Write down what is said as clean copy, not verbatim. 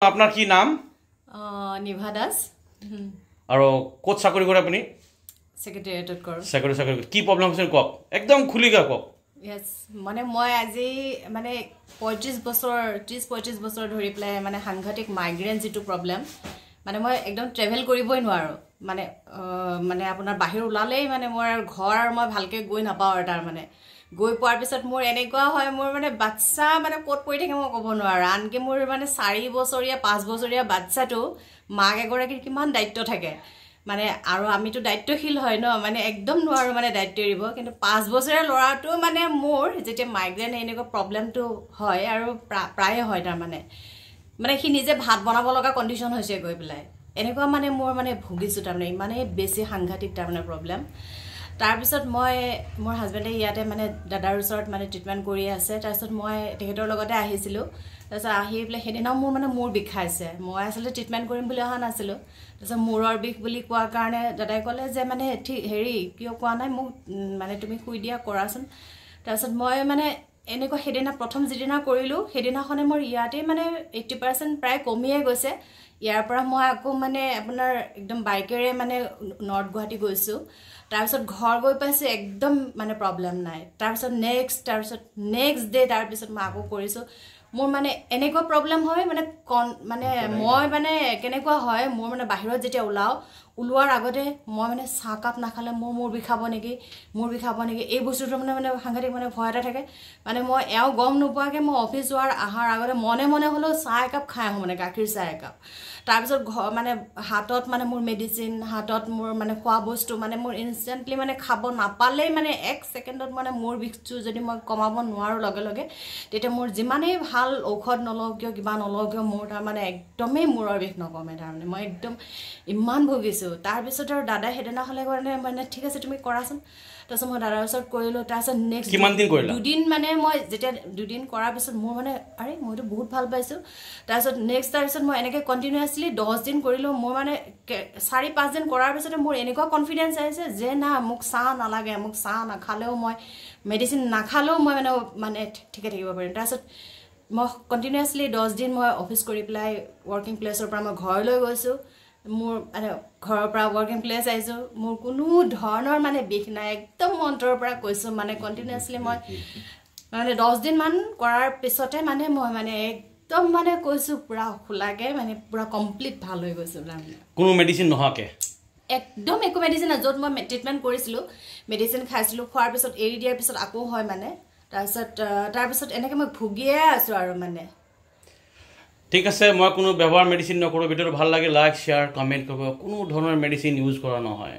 আপনাৰ কি নাম? নিভা দাস। আৰ কোত চাকৰি কৰে আপনি? সেক্ৰেটাৰিয়েটত কৰো। চাকৰি কি প্ৰব্লেম হৈছে কক, একদম খুলিকা কক। ইয়েস, মানে মই আজি মানে 30-35 বছৰ ধৰি পেলাই মানে সাংঘাতিক মাইগ্ৰেন যেটো প্ৰব্লেম, মানে মই একদম ট্ৰেভেল কৰিবই নোৱাৰো। মানে মানে আপোনাৰ বাহিৰ ওলালেই মানে মোৰ ঘৰ মই ভালকে গৈ নাপাওঁ। আৰু তাৰ মানে গৈ পোৱাৰ পিছত মোৰ এনেকুৱা হয়, মোৰ মানে বাচ্চা মানে ক'ত পৰি থাকে মই ক'ব নোৱাৰো। আনকি মোৰ মানে 4 বছৰীয়া 5 বছৰীয়া বাচ্চাটো মাক এগৰাকীৰ কিমান দায়িত্ব থাকে মানে, আৰু আমিতো দায়িত্বশীল হয় ন, মানে একদম নোৱাৰো মানে দায়িত্ব এৰিব। কিন্তু 5 বছৰীয়া ল'ৰাটো মানে মোৰ যেতিয়া মাইগ্ৰেন এনেকুৱা প্ৰব্লেমটো হয়, আৰু প্ৰায়ে হয় তাৰ মানে সি নিজে ভাত বনাব লগা কণ্ডিশ্যন হৈছে গৈ পেলাই এনেকুৱা মানে মোৰ মানে ভুগিছোঁ তাৰমানে ইমানেই বেছি সাংঘাতিক তাৰমানে প্ৰব্লেম। তাৰপিছত মই মোৰ হাজবেণ্ডে ইয়াতে মানে দাদাৰ ওচৰত মানে ট্ৰিটমেণ্ট কৰি আছে। তাৰপিছত মই তেখেতৰ লগতে আহিছিলোঁ। তাৰপিছত আহি পেলাই সেইদিনাও মোৰ মানে মূৰ বিষাইছে। মই আচলতে ট্ৰিটমেণ্ট কৰিম বুলি অহা নাছিলোঁ। তাৰপিছত মূৰৰ বিষ বুলি কোৱাৰ কাৰণে দাদাই ক'লে যে মানে ঠিক হেৰি কিয় কোৱা নাই মোক, মানে তুমি শুই দিয়া কৰাচোন। তাৰপিছত মই মানে এনেকুৱা সেইদিনা প্ৰথম যিদিনা কৰিলোঁ সেইদিনাখনে মোৰ ইয়াতেই মানে 80% প্ৰায় কমিয়ে গৈছে। ইয়াৰ পৰা মই আকৌ মানে আপোনাৰ একদম বাইকেৰে মানে নৰ্থ গুৱাহাটী গৈছোঁ। তাৰপিছত ঘৰ গৈ পাইছোঁ, একদম মানে প্ৰব্লেম নাই। তাৰপিছত নেক্সট ডে তাৰপিছত মই আকৌ কৰিছোঁ। মোৰ মানে এনেকুৱা প্ৰব্লেম হয় মানে মই মানে কেনেকুৱা হয়, মোৰ মানে বাহিৰত যেতিয়া ওলোৱাৰ আগতে মই মানে চাহকাপ নাখালে মোৰ বিষাব নেকি এই বস্তুটো মানে সাংঘাতিক মানে ভয় এটা থাকে। মানে মই এওঁ গম নোপোৱাকৈ মই অফিচ অহাৰ আগতে মনে হ'লেও চাহ একাপ খাই আহোঁ, মানে গাখীৰ চাহ একাপ। তাৰপিছত মানে হাতত মানে মোৰ মেডিচিন, হাতত মোৰ মানে খোৱা বস্তু মানে মোৰ ইনষ্টেণ্টলি মানে খাব নাপালেই মানে 1 ছেকেণ্ডত মানে মোৰ বিষটো যদি মই কমাব নোৱাৰোঁ লগে লগে, তেতিয়া মোৰ যিমানেই ভাল ঔষধ নলওঁ কিয় কিবা নলওঁ কিয় মোৰ তাৰমানে একদমেই মূৰৰ বিষ নকমে। তাৰমানে মই একদম ইমান ভুগিছোঁ। তাৰপিছত আৰু দাদাই সেইদিনাখনে মানে ঠিক আছে তুমি কৰাচোন। তাৰপিছত মই দাদাৰ ওচৰত কৰিলোঁ। তাৰপিছত নেক্সট 2 দিন মানে মই যেতিয়া 2 দিন কৰাৰ পিছত মোৰ মানে আৰে মইতো বহুত ভাল পাইছোঁ। তাৰপিছত মই এনেকৈ কণ্টিনিউৱাছলি 10 দিন কৰিলোঁ। মোৰ মানে 4-5 দিন কৰাৰ পিছতে মোৰ এনেকুৱা কনফিডেঞ্চ আহিছে যে না মোক চাহ নালাগে, মোক চাহ নাখালেও মই মেডিচিন নাখালেও মই মানে ঠিকে থাকিব পাৰিম। তাৰপিছত মই কণ্টিনিউৱাছলি 10 দিন মই অফিচ কৰি পেলাই ৱৰ্কিং প্লেচৰ পৰা মই ঘৰলৈ গৈছোঁ। মোৰ মানে ঘৰৰ পৰা ৱৰ্কিং প্লেচ আহিছোঁ, মোৰ কোনো ধৰণৰ মানে বিষ নাই, একদম অন্তৰৰ পৰা কৈছোঁ। মানে কণ্টিনিউৱাছলি মই মানে 10 দিনমান কৰাৰ পিছতে মানে মই মানে একদম মানে কৈছোঁ পুৰা খোলাকে মানে পুৰা কমপ্লিট ভাল হৈ গৈছোঁ। তাৰমানে কোনো মেডিচিন নোহোৱাকৈ একদম একো মেডিচিন নাই। য'ত মই ট্ৰিটমেণ্ট কৰিছিলোঁ মেডিচিন খাইছিলোঁ, খোৱাৰ পিছত এৰি দিয়াৰ পিছত আকৌ হয় মানে। তাৰপিছত এনেকৈ মই ভুগিয়ে আছোঁ আৰু মানে। ঠিক আছে, মই কোনো ব্যৱহাৰ মেডিচিন নকৰোঁ। ভিডিঅ'টো ভাল লাগে লাইক শ্বেয়াৰ কমেণ্ট কৰিব। কোনো ধৰণৰ মেডিচিন ইউজ কৰা নহয়।